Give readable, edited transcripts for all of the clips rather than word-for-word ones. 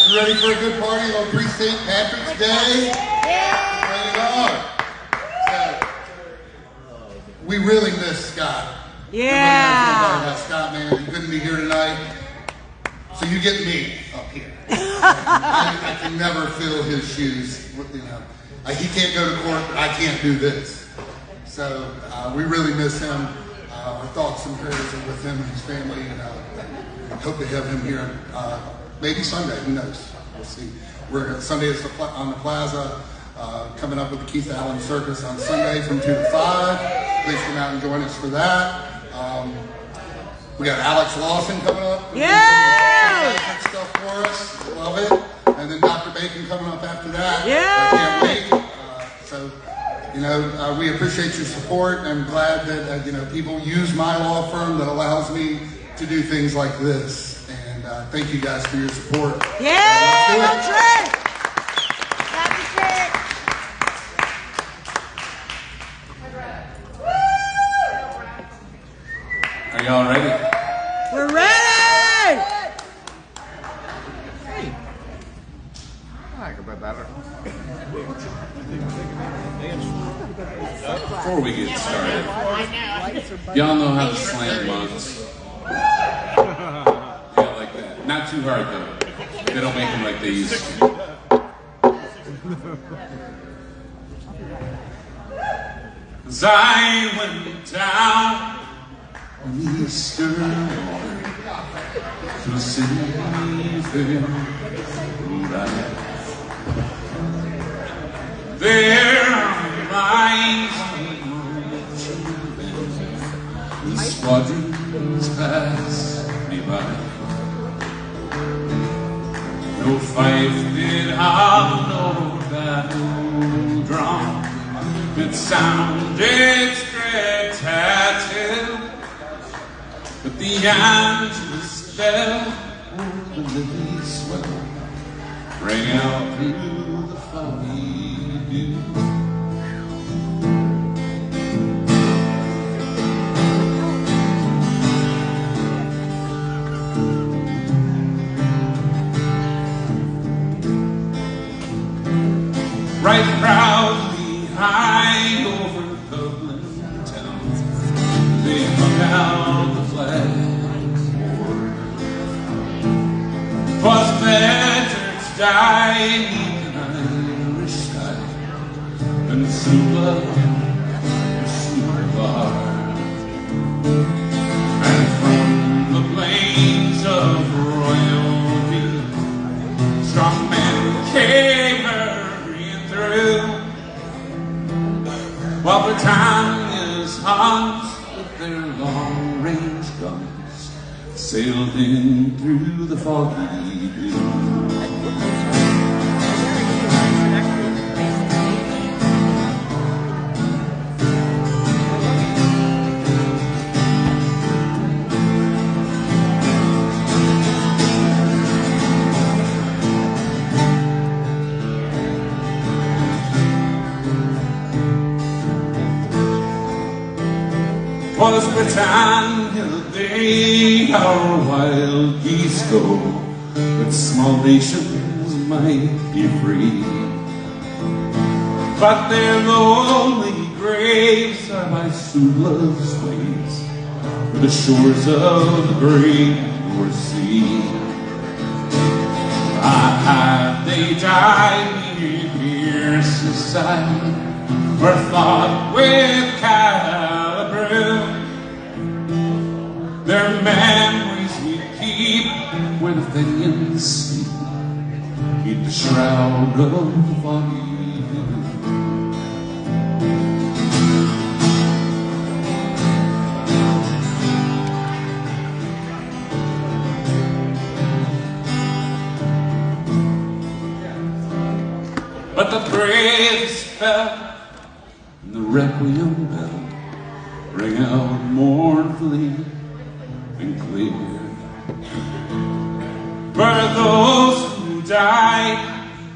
You ready for a good party on pre-St. Patrick's Day? Yeah! We really miss Scott. Yeah! Scott, man, he couldn't be here tonight. So you get me up here. I can never fill his shoes. You know, he can't go to court, but I can't do this. So we really miss him. Our thoughts and prayers are with him and his family, and hope to have him here maybe Sunday. Who knows? We'll see. Sunday is on the Plaza. Coming up with the Keith Allen Circus on Sunday from 2 to 5. Please come out and join us for that. We got Alex Lawson coming up. Yeah! Stuff for us. Love it. And then Dr. Bacon coming up after that. Yeah! I can't wait. We appreciate your support. I'm glad that, people use my law firm that allows me to do things like this. And thank you guys for your support. Yeah! Go Trent! Happy Trent! Are y'all ready? We're ready! Hey. I could bet better. Before we get started, y'all know how to slam mugs. Yeah, like that. Not too hard though. They don't make them like they used to. As I went down on Easter to a city fair, there are lines of children, the squadrons pass me by. No fife did have no battle drum, it sounded straight tattoo, but the angels fell over the lily swell, rang out through the foggy dew. Right proudly high over Dublin town, they hung out the flag of war. 'Twas veterans died in an Irish sky, and Sula was super hard. And from the plains of royalty, strong men came hurrying through, while Britannia's Huns with their long-range guns sailed in through the foggy blue. Was Britannia Day, our wild geese go, that small nations might be free. But their lonely graves are by Sula's waves, for the shores of the great North Sea. Ah, they died near fierce side, or fought with Calabrew. Their memories we keep where the Fenians sleep, keep the shroud of the foggy dew. But the bravest fell, and the requiem bell rang out mournfully and clear. For those who died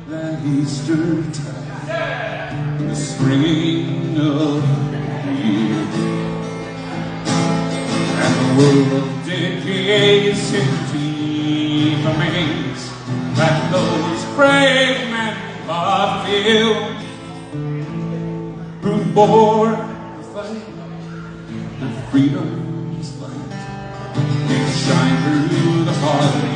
that Easter tide, in the spring of the year, and the world did gaze in deep amaze at those you who bore the fight and freedom's light. You shine through the heart of you.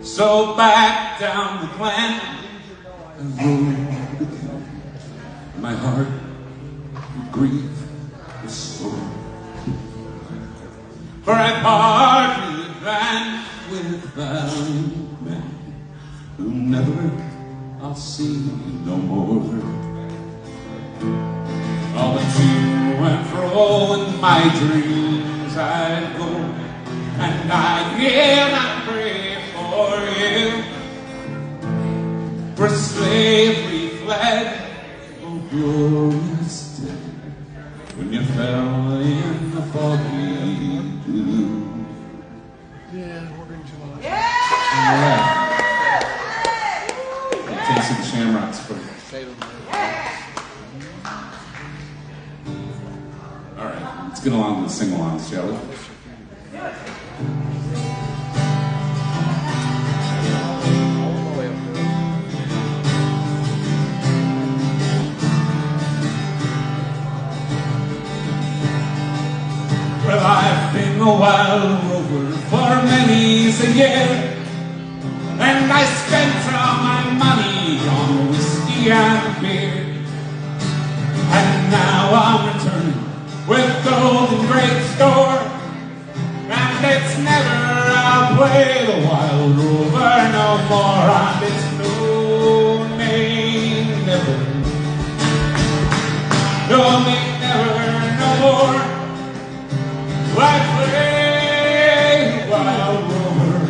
So back down the glen and rode again. My heart with grief was sore, for I parted then with valiant men who never I'll see no more. All the to and fro in my dreams I'd go, and I'd kneel and pray for you, where slavery fled, oh glorious day, when you fell in the foggy dew. Yeah. Taste of the Shamrocks for you. All right, let's get along with the sing-alongs, shall we? Well, I've been a wild rover for many's a year, and I spent all my money on whiskey and beer. And now I'm returning with gold and great store, and it's never I'll play the wild rover no more, and it's no name never, no name never no more. I play the wild rover,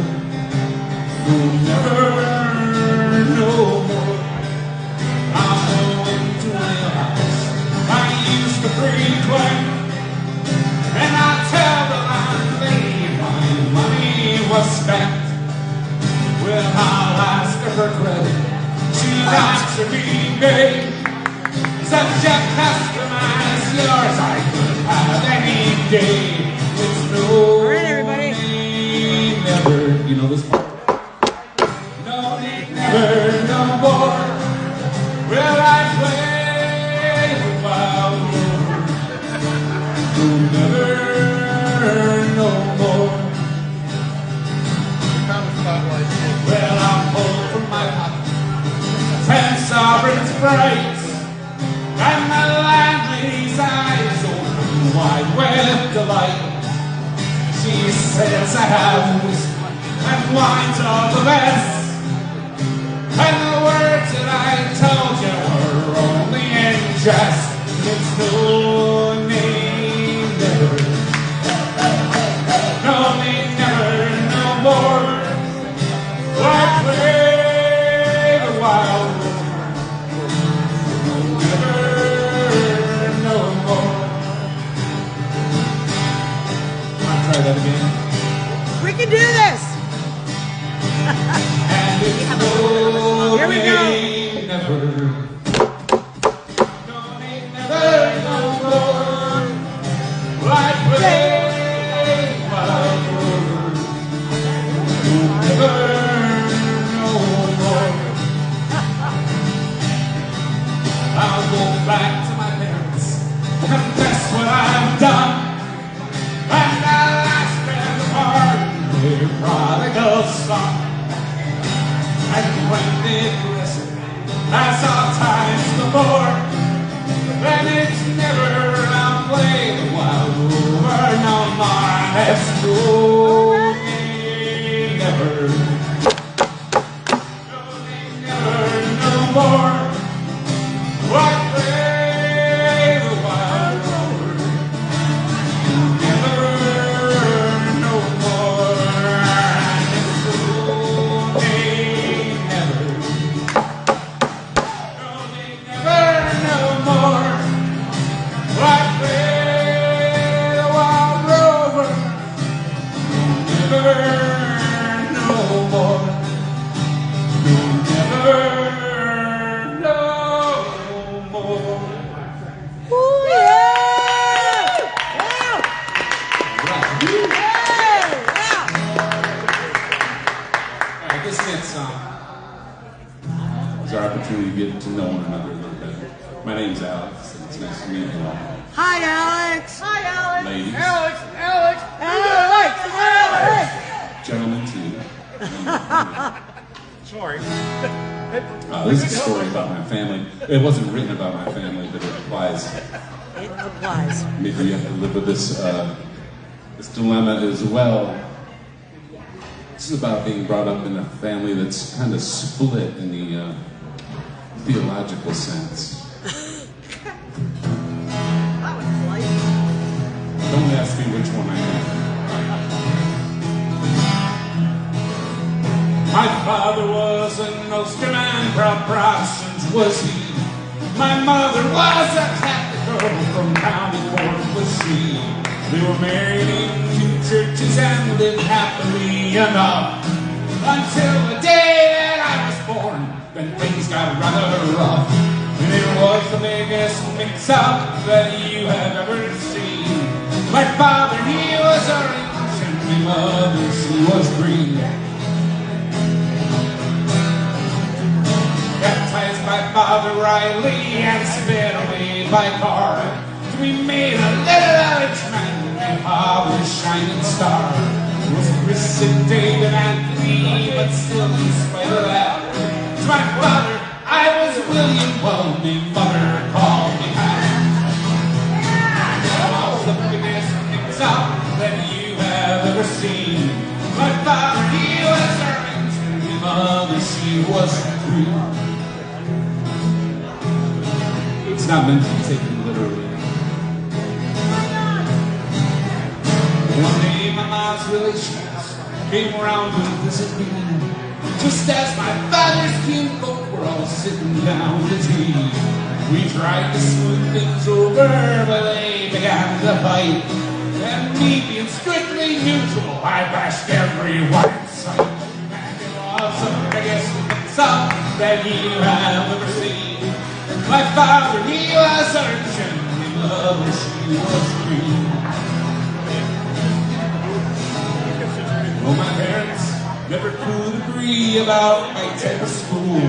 no never no more. I'm going to a house I used to frequent, and I tell the landlady my money was spent. Well, I'll ask her for credit, she'll answer me gay. Such a customer as yours I could have any day. It's no All right, everybody. name never, you know this part. No name never no more. Will I play the wild rover? No never no more. Well, I'll pull from my pocket 10 sovereigns bright, and the landlady's eyes open wide with delight. She says I have whiskey and wine's all the best, and the words that I told you were only in jest. It's no name never, no name never no more. I play the wild rover, no never no more. I'll try that again. We can do this. And it's no Here we go. name never, no name never no more. I play the wild rover, no never no more. I'll go back to my parents, confess what I've done, and I'll ask them to pardon their prodigal son. And when they bless it, as all times before, then it's never I'll play the wild rover no more. And it's no name never, no name never no more. I play the wild rover, no never no more. And it's no name never, no name never no more. I play the wild rover, no never no more, no never It's our opportunity to get to know one another a little bit. My name's Alex, and it's nice to meet you all. Hi, Alex. Hi, Alex. Ladies, Alex. gentlemen too. Sorry. This is a story about my family. It wasn't written about my family, but it applies. It applies. Maybe you have to live with this dilemma as well. This is about being brought up in a family that's kind of split in the theological sense. Don't ask me which one I am. My father was an Ulster man, proud Protestant was he. My mother was a Catholic girl from County Cork was she. They were married in 2 churches and lived happily enough until the day that I was born. Then things got rather rough, and it was the biggest mix-up that you have ever seen. My father, he was orange, and my mother, she was green. Baptized by Father Riley and spit away by car, we made a little Irishman named Father Shining Star. It was Chris and David Anthony, but still in spite of that, to my father I was William, well, my mother called me Mann. I was the biggest mix-up that you have ever seen. My father, he was orange, and my mother, she was green. It's not meant to be taken literally. One day my mom's relations came around to visit me, just as my father's kinfolk were all sitting down to tea. We tried to smooth things over, but they began to fight. And me being strictly neutral, I bashed everyone in sight. And it was the biggest mix-up that you have ever seen. My father, he was orange, and my mother, she was green. Well, my parents never could agree about my type of school.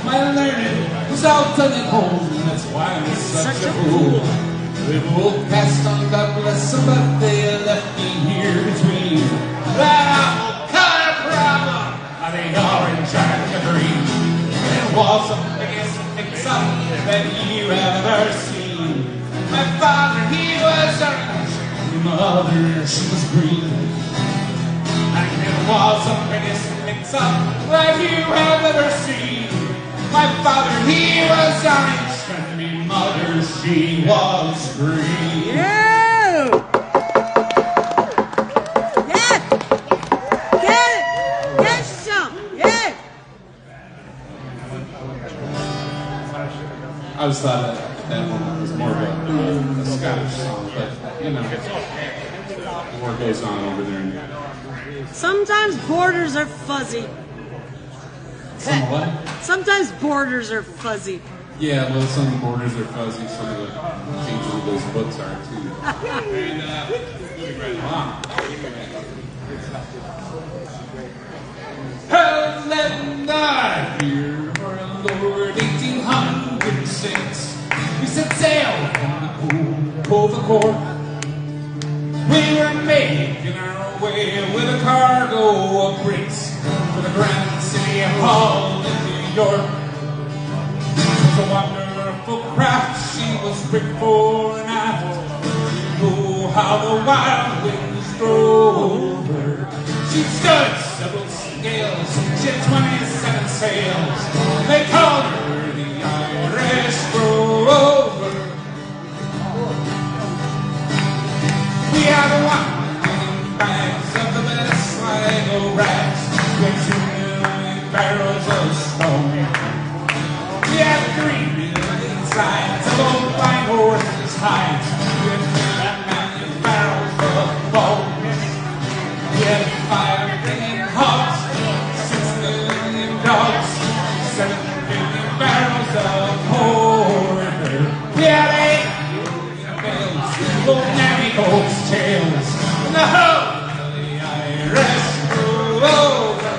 My learning was all done at home, and that's why I'm such a fool. They both passed on, God bless them, but they left me here between that awful color problem of the orange and the green. It was the biggest mix-up that you have ever seen. My father, he was orange, my mother, she was green. And it was the biggest mix-up that you have ever seen. My father, he was orange, and my mother, she was green. Yeah! Yeah! Get it! Get some! Yeah! I always thought that one was more of a Scottish song, but you know, the war goes on over there. Sometimes borders are fuzzy. Some of what? Sometimes borders are fuzzy. Yeah, well, some of the borders are fuzzy, some of the pages of those books are too. And moving right along. Hallelujah, here for a Lord 1806. We set sail from the Cove of Cork. We were making our way with a cargo of bricks for the grand city of Hull in New York. It was a wonderful craft, she was brick fore and aft. Oh, how the wild winds drove her. She stood several scales, she had 27 sails. They called her the Irish Rover. We had 1 million bags of the best Sligo rags, with 2 million barrels of stone. We had 3 million sides of old fine horses' hides, with 3 million barrels of bone. We had 5 million hogs, 6 million dogs, 7 million barrels of porter. We had 8 million bales, old Nanny Oak's tails, and the whole of the Irish Rover.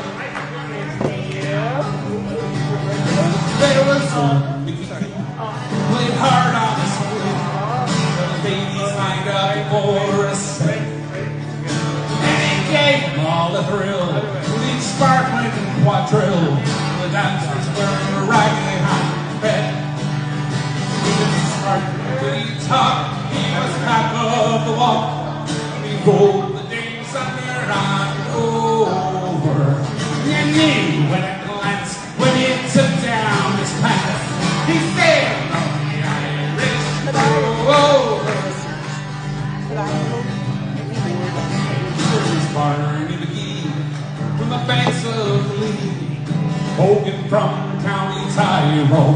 I roam.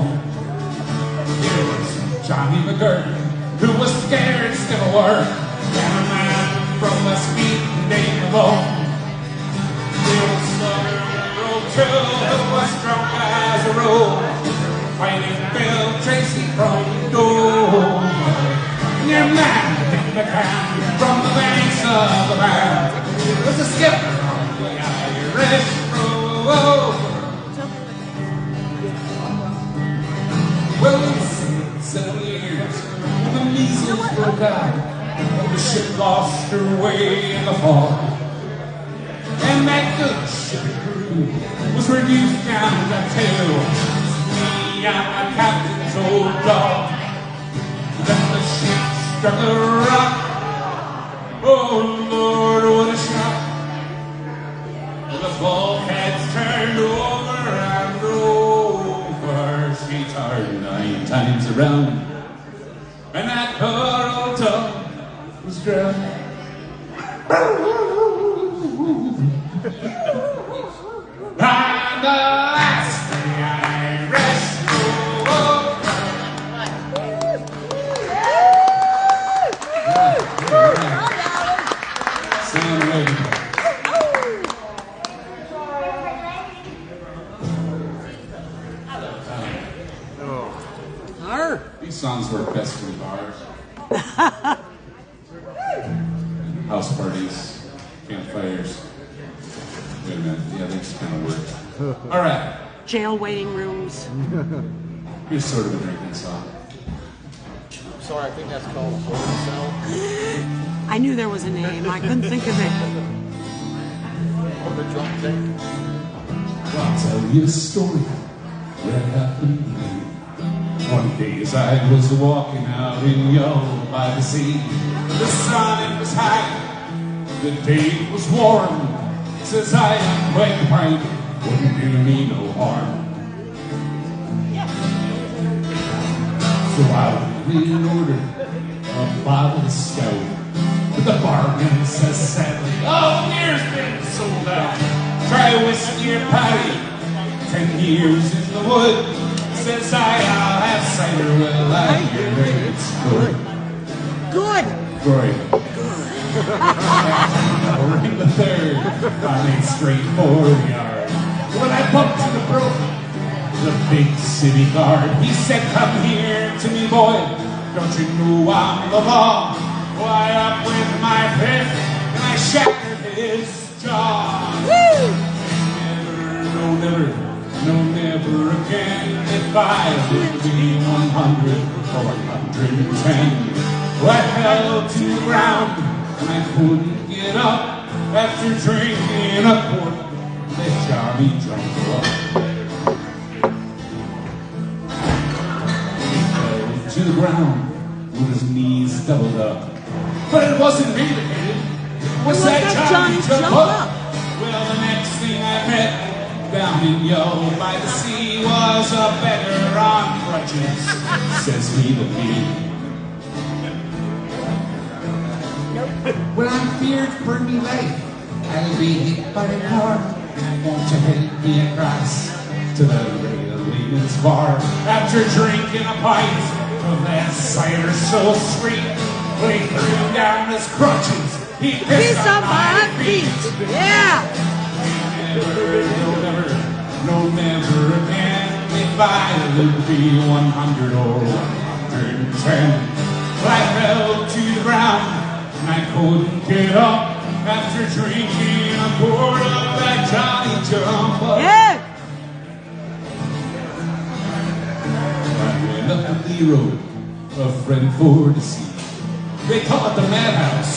Here was Johnny McGurk, who was scared still of work, and a man from West Beat named Lawson. There was Road 2, who was drunk as a road, fighting Bill Tracy from Dover. Near Man in the can from the banks of the Mann was a skipper on the Irish road. Well, it's 7 years when the measles broke out. The ship lost her way in the fall, and that good ship crew was reduced down to 2. Me and my captain's old dog. Then the ship struck a rock. Oh Lord, what a shock! The bulkheads turned over and over. She turned 9 times around, and that poor old dog was drowned. And the last thing I rest. These songs work best in bars, house parties, campfires. Wait a minute, yeah, they just kind of work. All right, Jail waiting rooms. here's sort of a drinking song. Sorry, I think that's called a holding cell. I knew there was a name. I couldn't think of it. Or the drunk tank. I'll tell you a story that happened to me. One day as I was walking out in Yellow by the sea, the sun it was high, the day was warm. Says I am quite right, wouldn't do me no harm. So I went and ordered a bottle of stout, but the barman says sadly, "Oh, beer's been sold out. Try whiskey or patty, 10 years in the wood." Says I'll have cider, well, I hear it's good. Good. Great. Ring the third, I made straight for the yard. When I bumped to the broker, the big city guard, he said, "Come here to me, boy, don't you know I'm the law?" Why, up with my fist, and I shattered his jaw. Woo! Never again. If I would be 100 or 110, I fell to the ground and I couldn't get up after drinking a quart. Let Johnny jump up. He fell to the ground with his knees doubled up. But it wasn't me that hit him. It was that Johnny jump up. Well, the next thing I met down in Yo by the sea was a beggar on crutches, says he to me. Well, I'm feared for me life. I'll be hit by a car. Won't you help me across to the Railings bar? After drinking a pint of that cider so sweet, when he threw down his crutches, he pissed on my feet. Yeah. Never again. If I would be 100 or 110, I fell to the ground and I couldn't get up after drinking a quart of that Johnny Jump Up. Yeah. I went up the road, a friend for to see. They call it the madhouse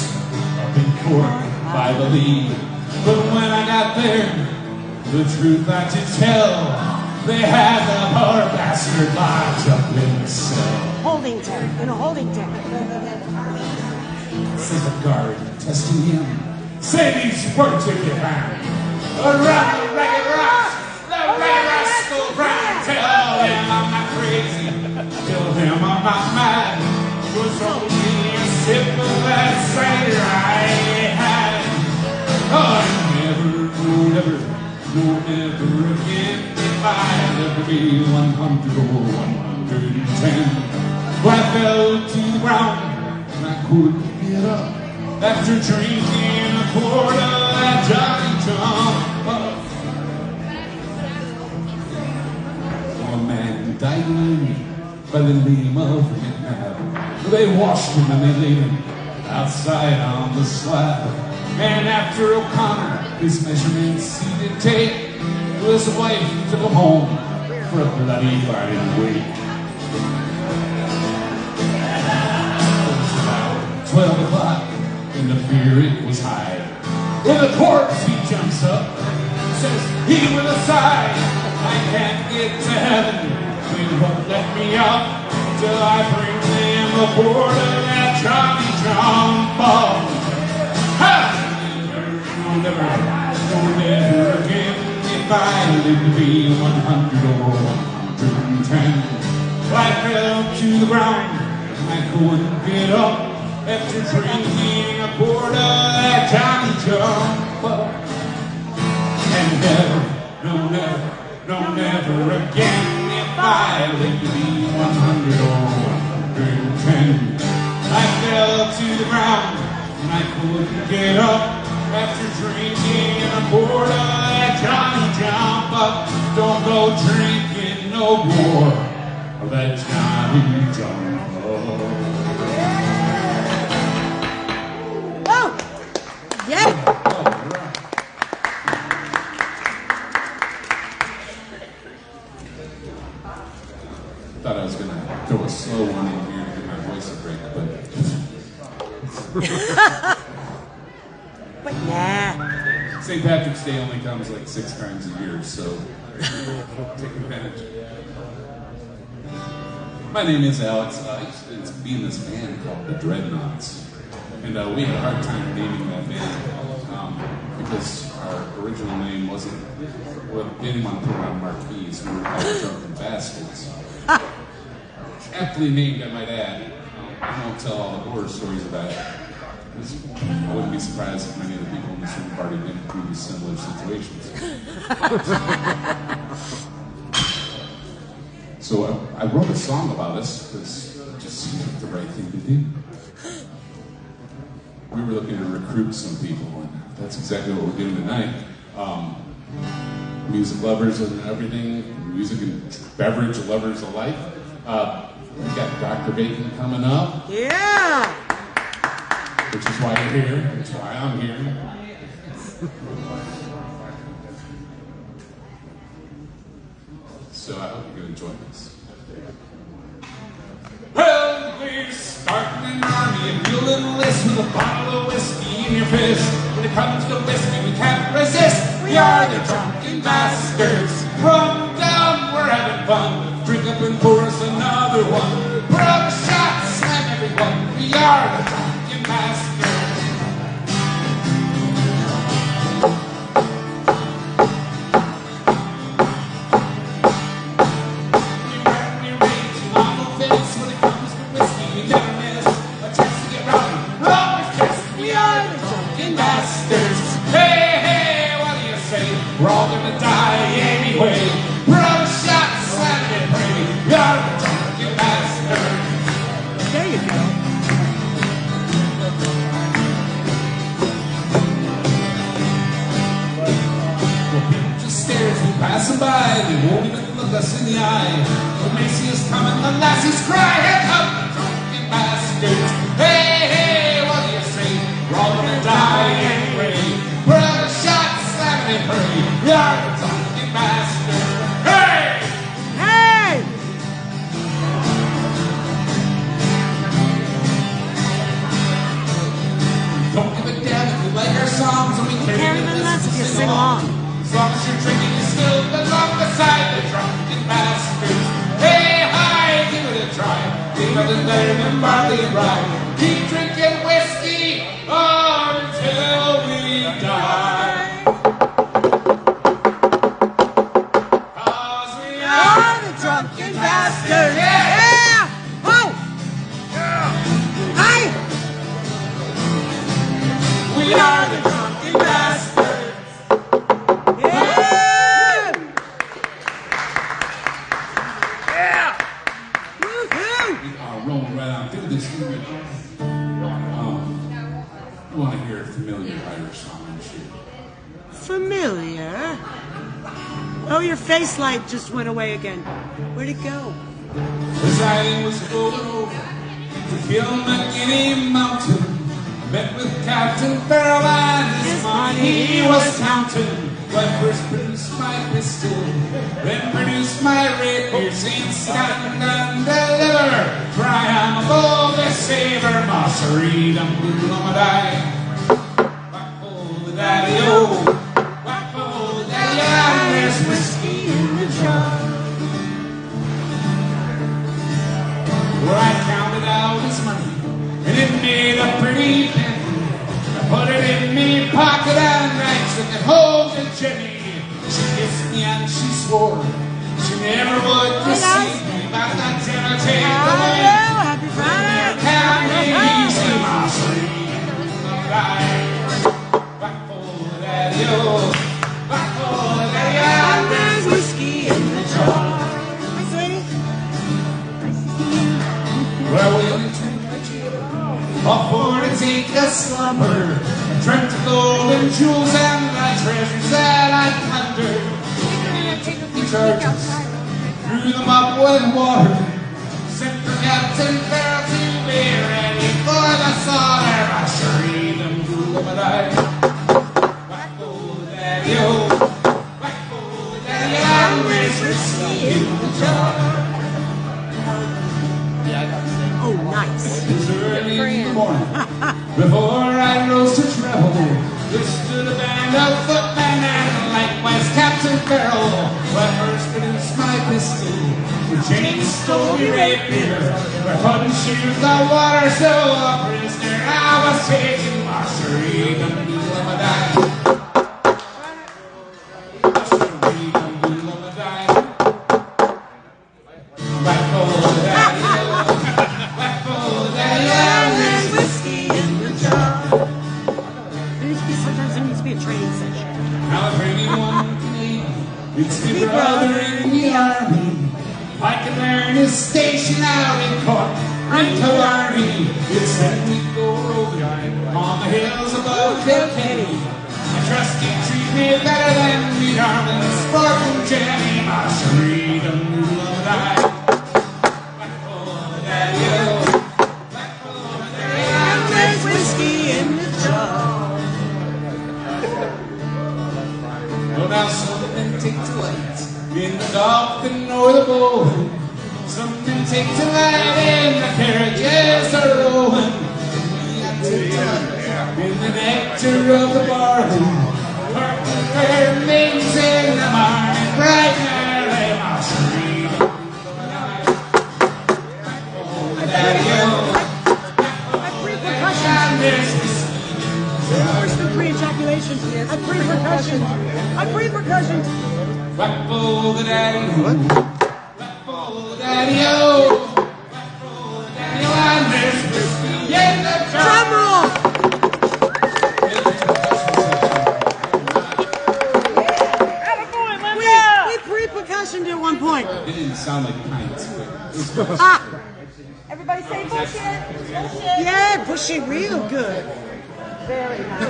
up in Cork by the Lee. But when I got there, the truth I to tell, they had the poor bastard locked up in the cell. Holding tank. In a holding tank. Says the guard, testing him. Say these words if you can. A ragged rock, the ragged rascal Brown. Tell him I'm not crazy. Tell him I'm not mad. It was only a sip of that cider I had. Oh, never again. If I lived to be 100 or 110. Well, I fell to the ground and I couldn't get up after drinking a quart of that Johnny Jump. A man died by the name of McNabb. They washed him and they laid him outside on the slab. And after O'Connor, his measurements he did take, his wife took him home for a bloody fine week. It was about 12 o'clock, and the fear it was high. With a corpse he jumps up, says he with a sigh, I can't get to heaven, they won't let me up till I bring them aboard of that Johnny Jump ball. Ha! No, never again. If I live to be 100 or 110, I fell to the ground and I couldn't get up after drinking a quart of that Johnny Jump. And never again. If I live to be 100 or 110, I fell to the ground and I couldn't get up after drinking a quart of that Johnny Jump. Don't go drinking no more of that Johnny Jump. Oh! Yeah! Thought I was going to throw a slow one in here to get my voice a break, but... But nah. St. Patrick's Day only comes like 6 times a year, so take advantage. My name is Alex. I used to be in this band called the Dreadnoughts, and we had a hard time naming that band because our original name wasn't, well, they didn't want to put it on marquees. We were called the Drunken Bastards. Aptly named, I might add. I won't tell all the horror stories about it. I wouldn't be surprised if many of the people in this room have already been through similar situations. So I wrote a song about us because it just seemed like the right thing to do. We were looking to recruit some people, and that's exactly what we're doing tonight. Music lovers and everything, music and beverage lovers alike. We got Dr. Bacon coming up. Yeah! Which is why you're here. That's why I'm here. So I hope you're going to join us. Well, we're starting an army and you'll enlist with a bottle of whiskey in your fist. When it comes to whiskey, we can't resist. We are the drunken bastards. Rum down, we're having fun. Drink up and pour us another one. Pour out a shot, slam everyone. We are the drunken bastards. We're all gonna die anyway. We're on a shot, slamming and praying. We are the drunken bastards. There you go. Well, people just stare as we pass them by. They won't even look us in the eye. When they see us coming, the lassies cry, here come the drunken bastards. Hey, hey, what do you say? We're all gonna die anyway. We're on a shot, slamming and praying. We are the drunken bastards. Hey! Hey! Don't give a damn if you like our songs, and we Can't even let you sing along. As long as you're drinking, you still belong beside the drunken bastards. Hey, hi, give it a try. Ain't nothing better than barley and rye. Keep drinking whiskey until we die. Drunken bastard! Yeah! Whoa! Hi! We are the drunken bastards. Yeah! rolling right on through this movie. You want to hear a familiar Irish song, I'm sure. Familiar? Oh, your face light just went away again. Where'd it go? As I was going over to kill McGinney Mountain, I met with Captain Farrell and his money he was counting. But first produced my pistol, then produced my rapier, saying stand and deliver. Try I'm a bold saver, Mossery, dum blue on my die. Whack hold the daddy-o, whack hold the daddy-o, and there's whiskey in the jar. Where I counted out his money, and it made a pretty penny. I put it in me pocket and I took it home to Jenny. She kissed me and she swore she never would deceive me. But that dinner take away. Happy Friday! Can't be easy, my sweet. Back for the daddy-o, back for the daddy-o, and there's whiskey in the jar. Hi, sweetie. Well, we'll drink a gin, off for to take a slumber. Trent to gold and jewels and the treasures that I plundered. The charges, threw them up with water. Sent for Captain Farrell to be ready for the slaughter. I sure eat them blue of my eye. Whack old daddy-o, whack old daddy-o, and there's whiskey in the jar. Oh, nice. It was early in the morning. Before I rose to travel, there stood a band of footmen and likewise Captain Farrell. When first produced my pistol, the chain stole me rapier. I couldn't shoot the water, so a prisoner I was taken. Mossery, dum doo of my die. Mossery, dum doo of my die. Back for the daddy-o, back for the daddy-o, and there's whiskey in the jar. Sometimes there needs to be a training session. Now if anyone can aid, it's my brother in the army. If I can learn his station out in Cork, in Killarney, it's then we go roving on the hills above Kilkenny. I trust you treat me better than me darling Sparkle Jenny. Mossery, dum doo of a die. Back for the daddy-o, back for the daddy-o, and there's whiskey in the jar. Well, now some men take delight in the dolphin or the bowling. Some men take delight in the carriages or rowing. We take delight in the nectar of the barley. Purple fair maidens in the morning, bright and early. Mossery, oh, the daddy-o, and there's Where's the pre-ejaculation? A pre-percussion. A pre-percussion. whack for the daddy-o, whack for the daddy-o, whack for the daddy-o, and there's whiskey in the jar. Drum roll! We pre-percussioned at one point. It didn't sound like pints, but it was close. Ah! Everybody say bullshit. Bullshit. Yeah, push it real good. Very nice.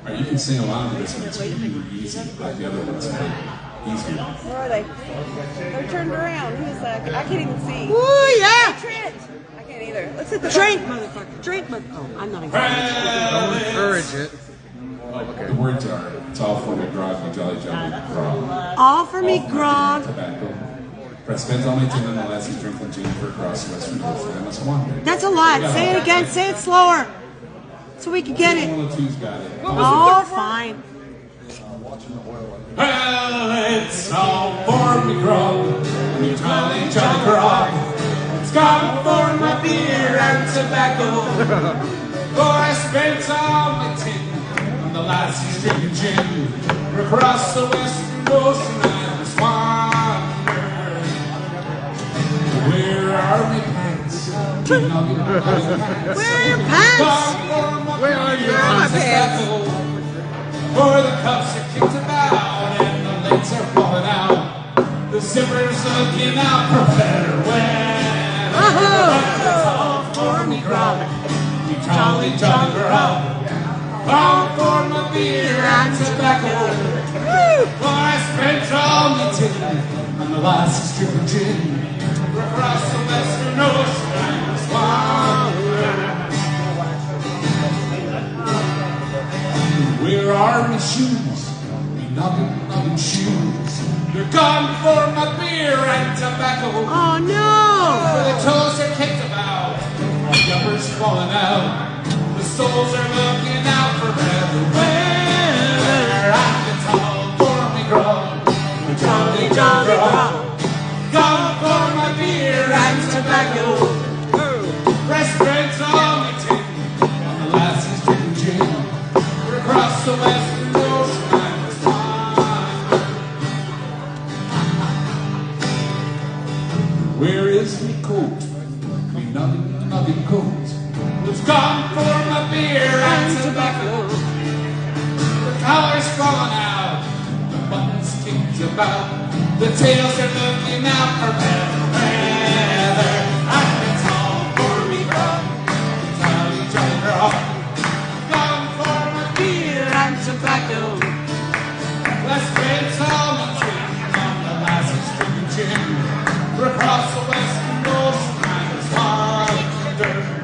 Right, you can sing along to this one. It's really easy, like the other ones, but easier. Where are they? They're turned around. Who's that? I can't even see. Ooh, yeah! Trent. I can't either. Let's hit the Drink, motherfucker. Drink, motherfucker. Oh, I'm not exactly. Encourage it. The words are, it's all for me grog, me jolly jolly grog. All for me, grog. Tobacco. Press spends all my tin on the lasses drinking gin for across Western Hills, and I must wander. That's a lot. Say it again. Say it slower. So we can get it. One of two's got it. Oh, fine. Well, it's all for me grog, me jolly jolly grog. It's gone for my beer and tobacco. For I spent all my tin on the lassies drinking gin for across the Western Ocean, I must wander. Where are my pants? Where are your pants? Where are your pants? For the cups are kicked about and the legs are falling out. The shippers looking out for better weather. It's all for me grog, me jolly, jolly grog. All for my beer and tobacco. For I spent all my tin on the last strip of gin. Across the western ocean I was wandering. Where are my shoes? Me noggin shoes. They're gone for my beer and tobacco. Oh no! For the toes are kicked about, the yuppers falling out. The souls are looking out for better weather. And it's all for me grog, my jolly, jolly grog. Gone for my beer and tobacco. Restaurants on the tin, on the lassies drinking gin. We're across the western ocean I was wandering. Where is me coat? Me noggin coat. It's gone for my beer and tobacco. The collar's falling out, the buttons kicked about. The tails are looking out for better weather. And it's all for me grog, jolly, jolly grog. Gone for my beer and tobacco. Let's spend all my tin on the lassies drinking gin. We're across the western ocean I was wandering.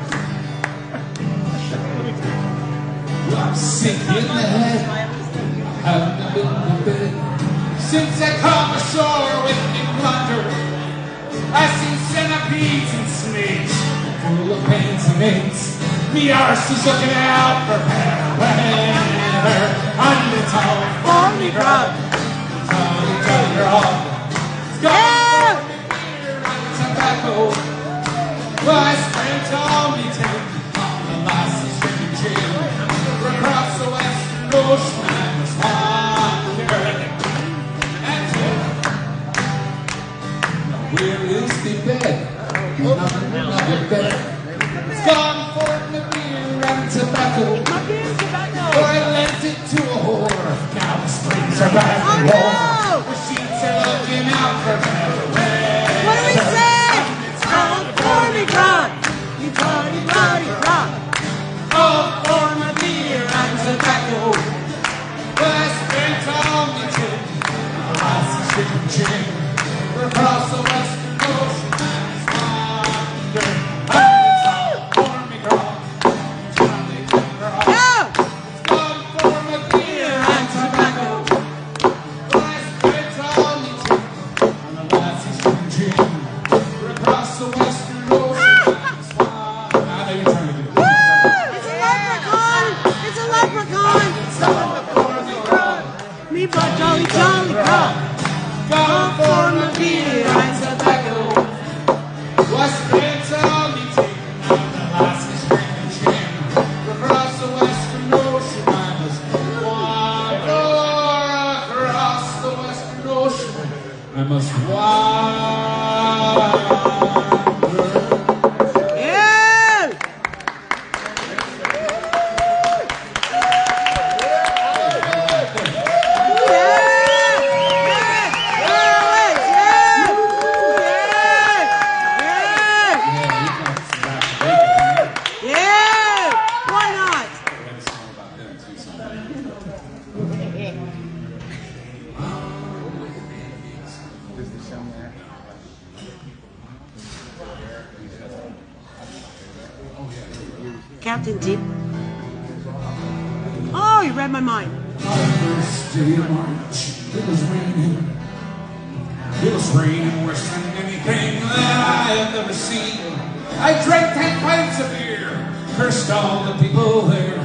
I'm sick in the head, haven't been to bed since I come ashore with me plunder. I see centipedes and snakes full of pains and aches. The arse is looking out for better weather. And it's all for me grog, jolly, jolly grog. It's gone for me beer and tobacco. Well, I spent all me tin on the lassies drinking gin. Across the western ocean I was wandering. Where is the bed? Another bed. It's gone for the beer and tobacco. For I lent it to a whore. Now the springs are back and warm. The sheets are looking out for better weather. What do we say? It's all for me grog, you jolly, jolly grog. All for my beer and tobacco. Well, I spent all my tin on the last chicken gin. We're across the western ocean and it's wandering. And it's all for me grog, jolly, jolly grog. It's gone for my beer and tobacco. Well, I spent all my tin on the last chicken gin. We're across the western ocean and it's wandering. I know you're trying to do it. It's a leprechaun! It's a leprechaun! Me but jolly, jolly grog. Gone for my beer and tobacco. Was spent all me tin on the lassies drinking gin. Across the western ocean I must wander. Across the western ocean I must wander. Yeah! Captain Deep. Oh, you read my mind. First day of March, it was raining. It was raining worse than anything that I have ever seen. I drank 10 pints of beer, cursed all the people there,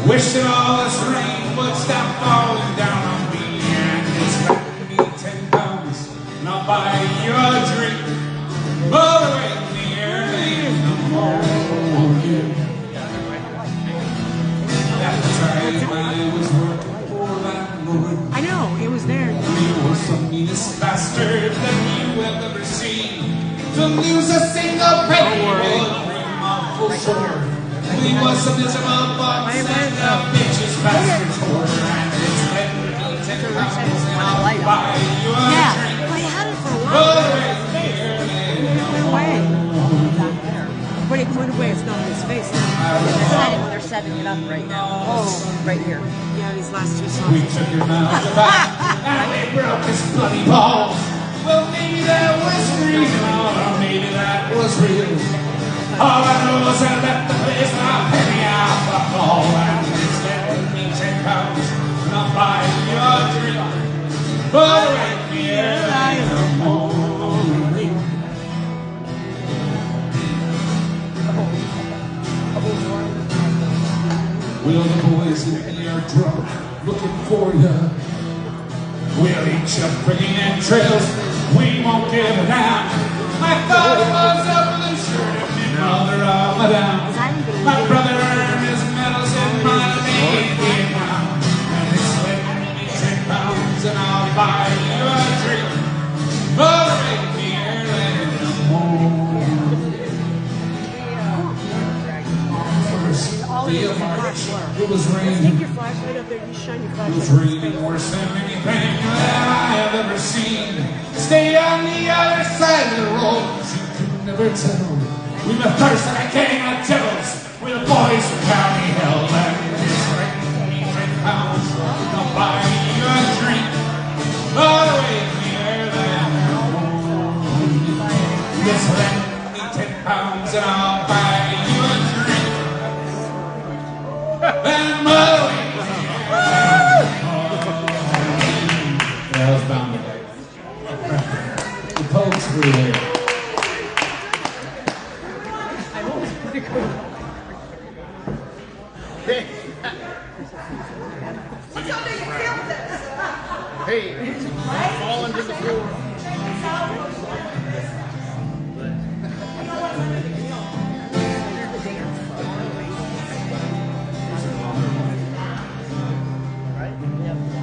wished that all this rain would stop falling down on me. And it's back me 10 pounds, and I'll buy you a drink. Motorway in the early in the morning. That time I was working for landlord. I know, it was there. He was the meanest bastard that you have ever seen. Don't use a single penny would bring him off full shore. He was a miserable box and a bitch's bastard whore. And it's 10 pounds and I'll buy you a drink. But I had it for a had to get up right now. Oh, right here. Yeah, these last two We songs. took your mouth about and we broke his bloody balls. Well, maybe that was real, or maybe that was real. All I know is I left the place and I penny out the ball. And instead of me 10 pounds, and I'll buy you a drink. But right here in the morning. Well, the boys in the are drunk, looking for you. We'll eat your green and trails, we won't give a damn. My father was up with a shirt and my mother on my down. My brother earned his medals in my Vietnam. And he slipped me 10 pounds and I'll buy you a drink. But right here in the morning. First day of March, it was raining. Take your flashlight up there. You shine your It flashlight. was raining worse than anything that I have ever seen. Stay on the other side of the road, 'cause you could never tell. We were thirst and I came of devils. We're the boys from County Hell. And it's raining 10 pounds. I'll buy you a drink. But wait here then. Just lend me 10 pounds and I'll buy you a drink. And mother, I was bound to that. The Pogues were there. Hey, fall into the floor.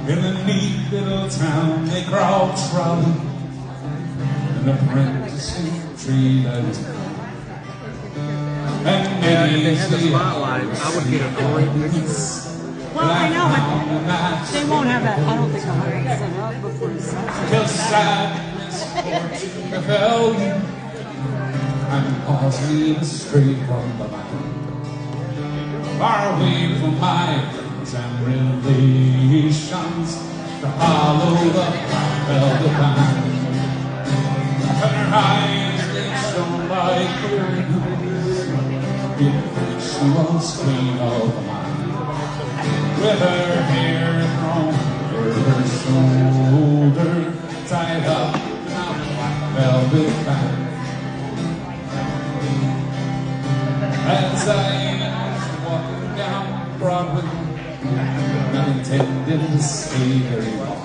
In the neat little town, they crawled trolley, an apprentice tree light. And If they many had the spotlight, I would get a great picture. Well, I know, but they won't have that. I don't think I'll have it set up before the sunset. till sadness fortune befell you, and caused me to stray from the line, far away from my friends and relations, to hollow the velvet vine. And her eyes, they shone like earrings, yet she was queen of the mind. With her hair thrown over her shoulder, tied up in a black velvet band. As I was walking down Broadway, not intending to stay very long,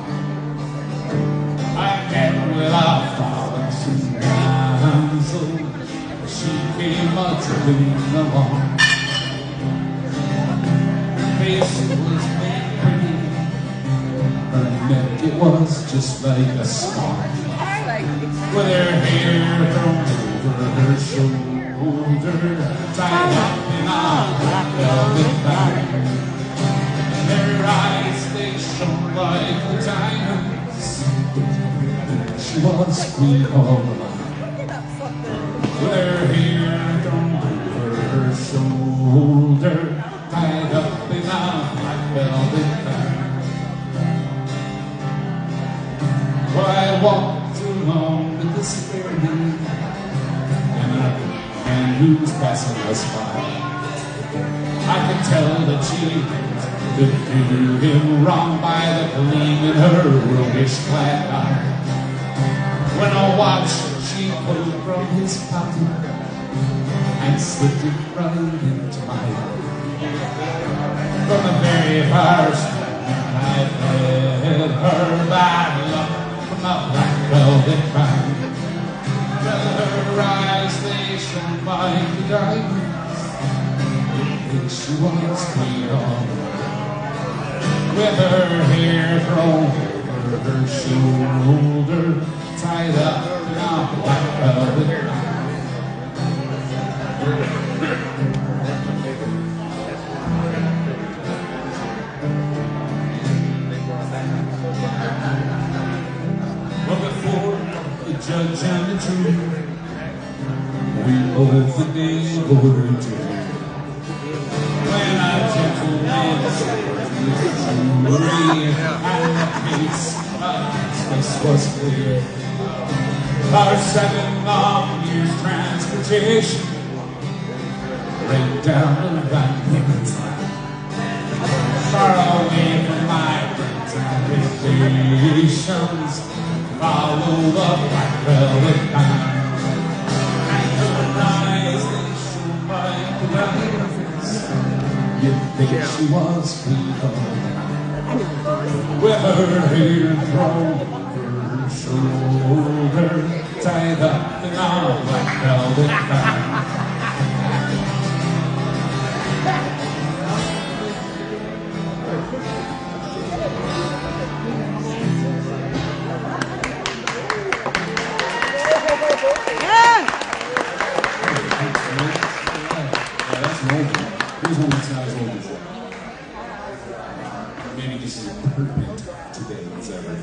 I met with our father, 2 damsel. She came a-tripping along. Face was made pretty, her neck it was just like a swan, with her hair thrown over her shoulder, tied up in a black velvet bag. And her eyes, they shone like diamonds, she was queen of the land. With her hair thrown over her shoulder, tied up in a black velvet bag. Well, I walked along with this fair lady, and a man who was passing us by. I could tell that she could do him wrong by the gleam in her roguish-clad eye. When I watched, she pulled from his pocket and slipped it right into my hand. From the very first moment I had her bad luck from the black velvet band. Her eyes, they shone like diamonds, and she was queen of the world. With her hair thrown over her shoulder, tied up in a black velvet band. Well, before the judge and the jury, we both adored you. When I This was clear. Our 7 long years transportation right down the line. Far away from my friends and vacations, follow the black velvet line. And her eyes, they show my eyes. You'd think she was freedom, with her hair thrown over her shoulder, tied up in a black velvet band. Yeah! That's an old one. Here's one that's not as old as that. Maybe just as pertinent today as ever.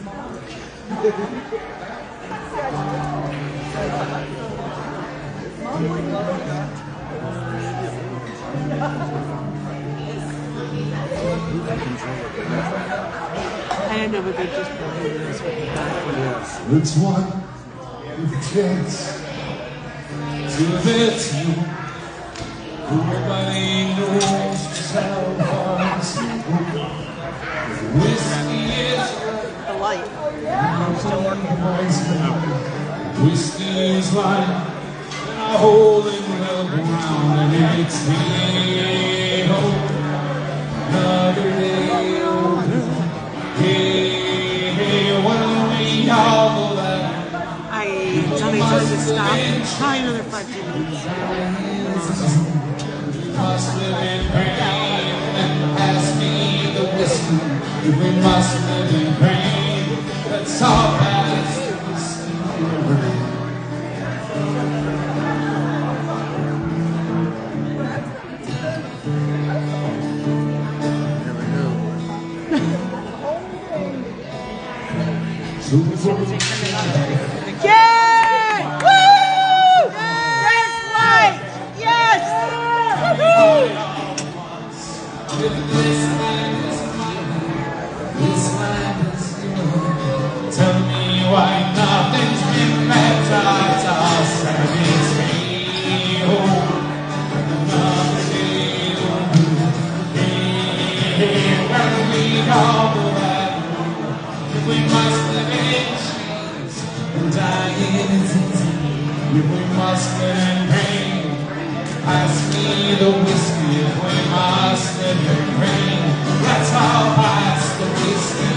I don't know, but they just believe this with the back. It's one with chance to the two. Nobody knows just how far it's whiskey is The light. whiskey is like a hole in the ground, and it's hey, oh, another day. Hey, hey, what do we all that? Johnny says to stop. Probably another 5 minutes. Must live in pain and pass me the whiskey. We must live in pain. That's all past the whiskey. Yay! Woo! Yes, right! Yes! Woohoo! Tell me why nothing's been baptized. I'll send it home. Another day. Hey, where do we go? We must live in chains and die in disease. We must live in pain. Pass me the whiskey. We must live in pain. Let's all pass the whiskey.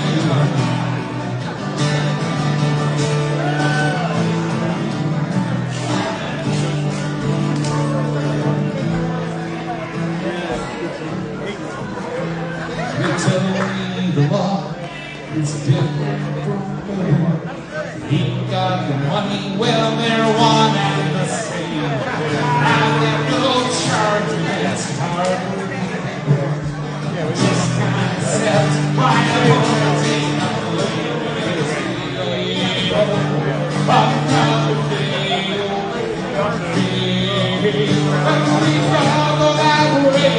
They tell me the law is different from the law. He got the money, well, they're one and the same. I get no charge against hard. Just concept my own thing. Another day. When we follow that way,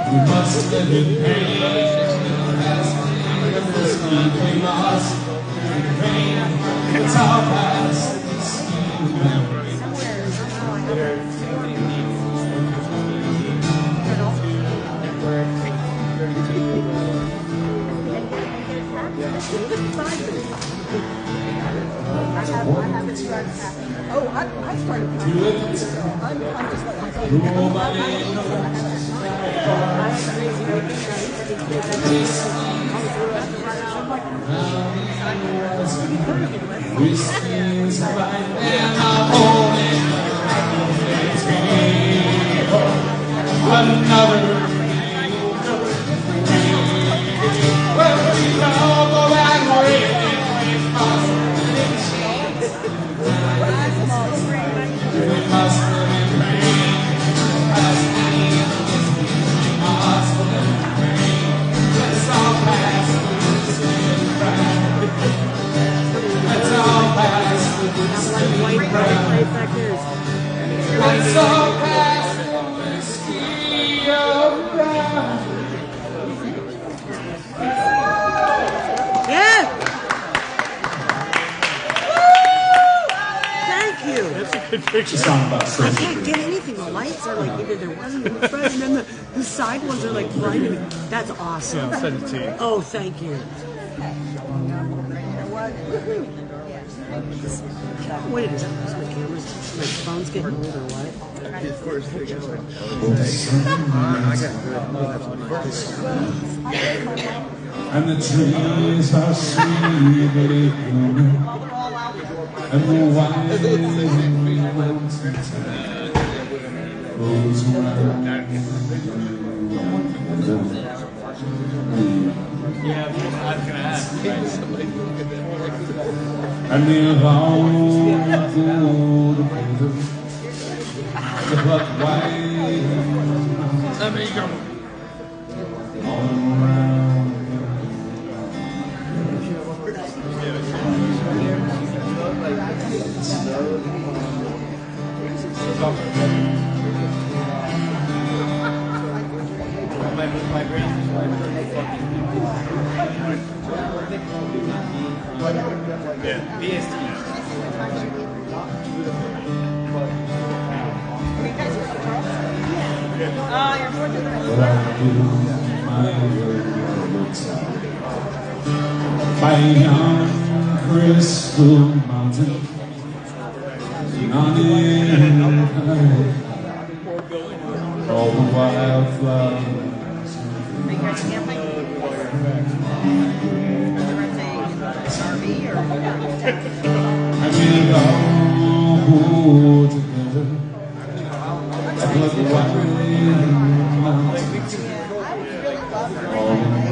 we must live in pain. We must live in pain. It's our past. Oh, I started. Do it. Nobody whiskey's right and I'm holding another well, we all go that way. We must live in pain. As we must live in pain. Let's all pass the whiskey round. Let's all pass the whiskey round. Let's all It's a song about I treasure. can't get anything. The lights are like either they're wasn't red, and then the side ones are like blinding me. That's awesome. Yeah, I'll send it to you. Oh, thank you. What is it? My cameras, my phone's getting old or what? Of course, they go. And the trees are sweetly blooming, and the white mountains goes around. Yeah, I was gonna ask. And the long gold the black white mountains all around. My grandma's yeah, BST. By yon crystal mountain, on it all the wildflowers. And we'll all go together above the white mountains all around.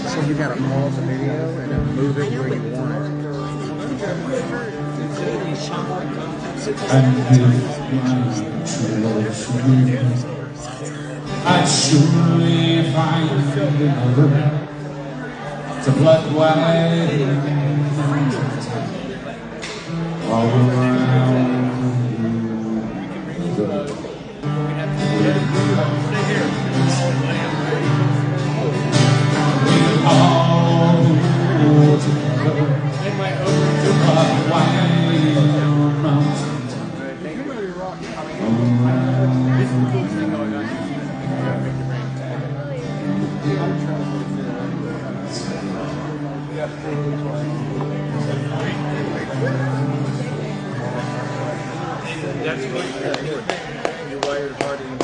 So you gotta pause the video and then move it where you want it. And if my true love should be, I'd surely find another to blood white all around. All together, to blood white mountains That's what you wired hard in the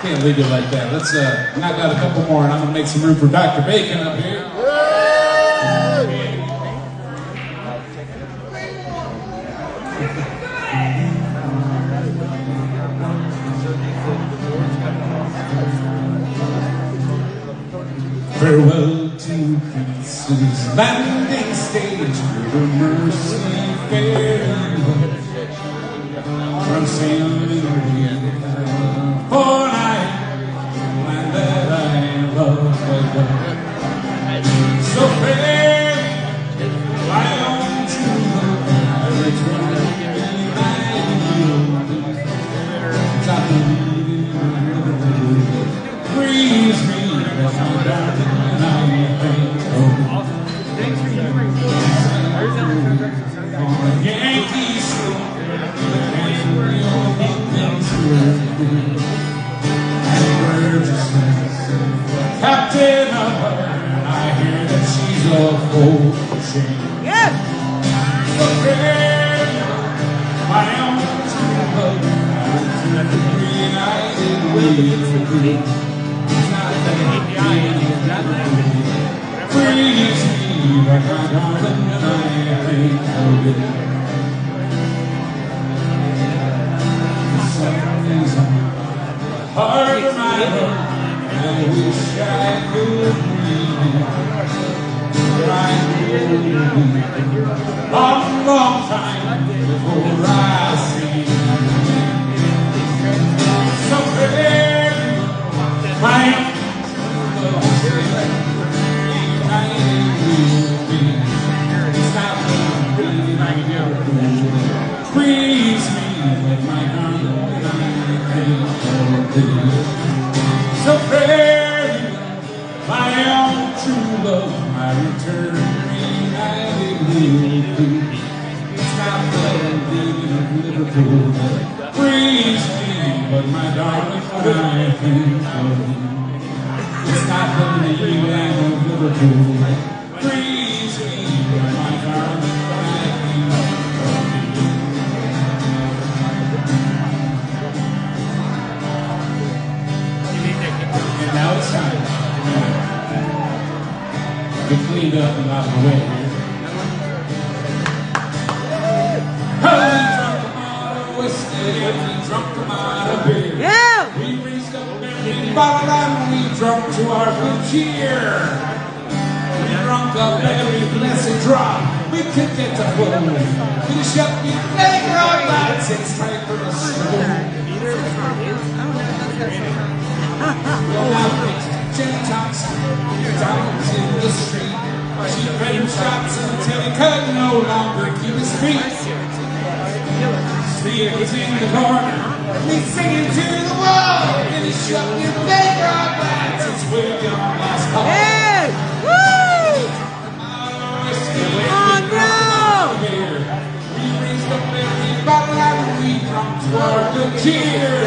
Can't leave it like that. Let's knock out a couple more, and I'm gonna make some room for Dr. Bacon up here. Farewell to Prince's landing stage, the Mercy ferry from sailing for I land that I love. So fair, my own true love, I return breeze me as my darling and I think on a Yankee shore, the California things and birds are singing. Captain of her, and I hear that she's a full shame. Yes. So fair, my own true love, and the green-eyed wheel. Freeze me like my darling and I ain't holding. The sun is on the heart of my heart, and I wish I could breathe it. But I know long, long time before I see you. So fair, my with my arm and so fare you, my own true love, my returning I will do. It's not the leaving of Liverpool that frees me, but my darling, I think of you. It's not the leaving of Liverpool that frees me, but my darling, I think of you. And now it's time to clean up and out of the way. We drunk them out of beer. Yeah. We raised up every bottle and we drunk to our good cheer. We drunk up every blessed drop we could get to flow. Finish up the playground lights, it's time for us to go. Well, now Jenny Thompson down in the street. She read shots until he could no longer keep his feet. Steve was in the corner, we singing to the wall. Finish up your playground lights, it's way beyond last call. Hey! Woo! Oh no! We raised up every bottle and we drunk to our good cheer.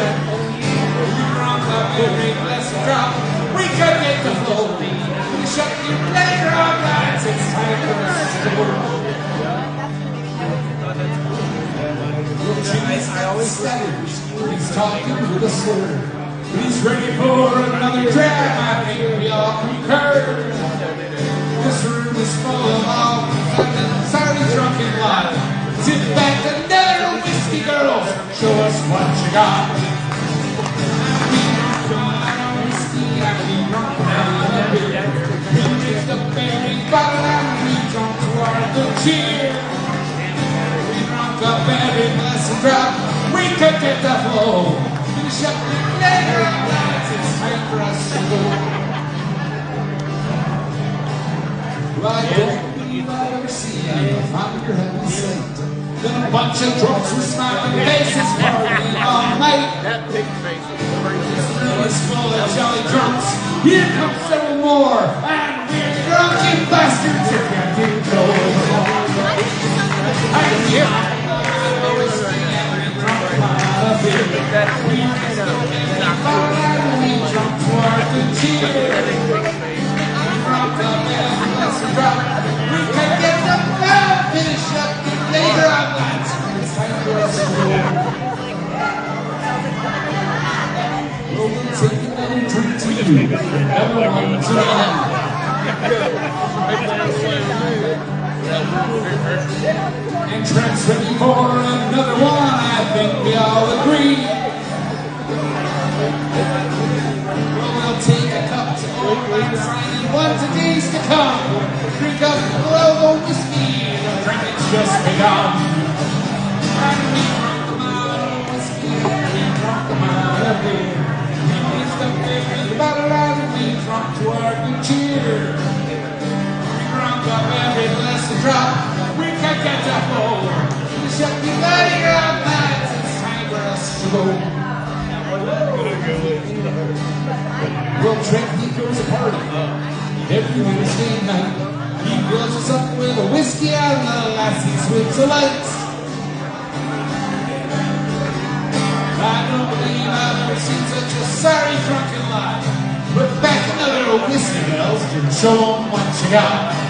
We drunk up every blessed drop we could get the flow. Finish up your playground lights, it's time for us to go. I always stutters. He's talking with a slur. He's ready for another dram. I think we all concur. This room is full of all sorry drunken lot. Sit back and another whiskey girls. Show us what you got. We drunk whiskey and we drunk beer. We mixed up every bottle and we drunk to our good cheer. Up every blessed drop we could get the flow. Finish up the playground lights, it's time for us to go. Well, I don't believe I've ever seen a fonder heaven sent than a bunch of drunks with smiling faces partying all night. This room is full of jolly drunks. Here comes several more, and we're drunken bastards if you didn't go along. We drunk to our good cheer. We drunk up and let's drop. We can get the flow, finish up the playground lights. It's time for us to go. Well, we'll take another drink to you, everyone to the end. And Trent's ready for another one, I think we all agree. Well, we'll take a cup to old Lang Syne and one to days to come. Drink up the logo whiskey, the drink it's just begun. And we drunk them out of whiskey, we drunk them out of beer. We mixed up every bottle and we drunk to our good cheer. We drunk up every blessed drop we can get to flow. Finish up the playground lights, it's time for us to go. Well, Trent, he throws a party every Wednesday night. He fills us up with a whiskey and the lassies with the lights. I don't believe I've ever seen such a sorry drunken lot. Put back another whiskey, girls, and show them what you got.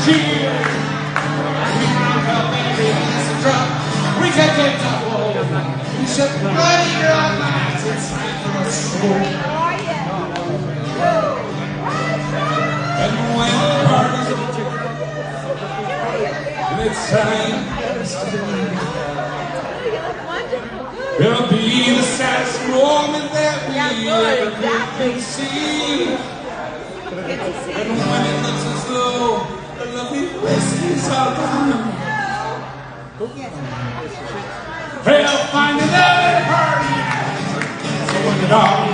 Cheer! We drunk up every blessed drop we can get to flow. We shut the playground lights, it's time for us to go. And when the party's over and it's time it'll be the saddest moment that we ever can see. And when it looks as though the lovely whiskey's all gone, they'll find another party and so it all.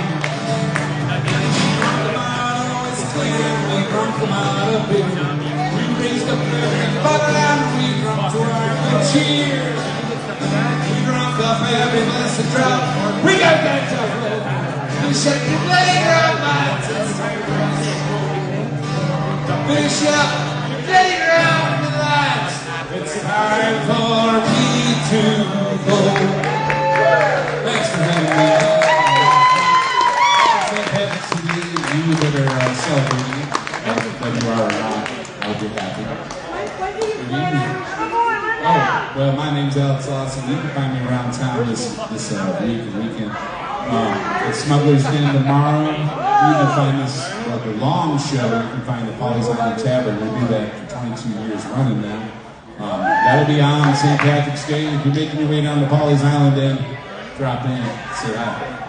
come out of beer. We raised up and buckled and we drunk to our good cheer. We drunk up every blessed drop. We got that tough road. We shut the blade up, my Bishop, blade around the lights. It's time for me to go. Thanks for having me. You that are celebrating it, whether you are or not, I hope you're happy. Oh, well, my name's Lawson. You can find me around town this week and weekend. At Smuggler's Den tomorrow. You can find this, the long show. You can find the Polly's Island Tavern. We do that for 22 years running now. That'll be on St. Patrick's Day. If you're making your way down to Polly's Island, then drop in. Say hi.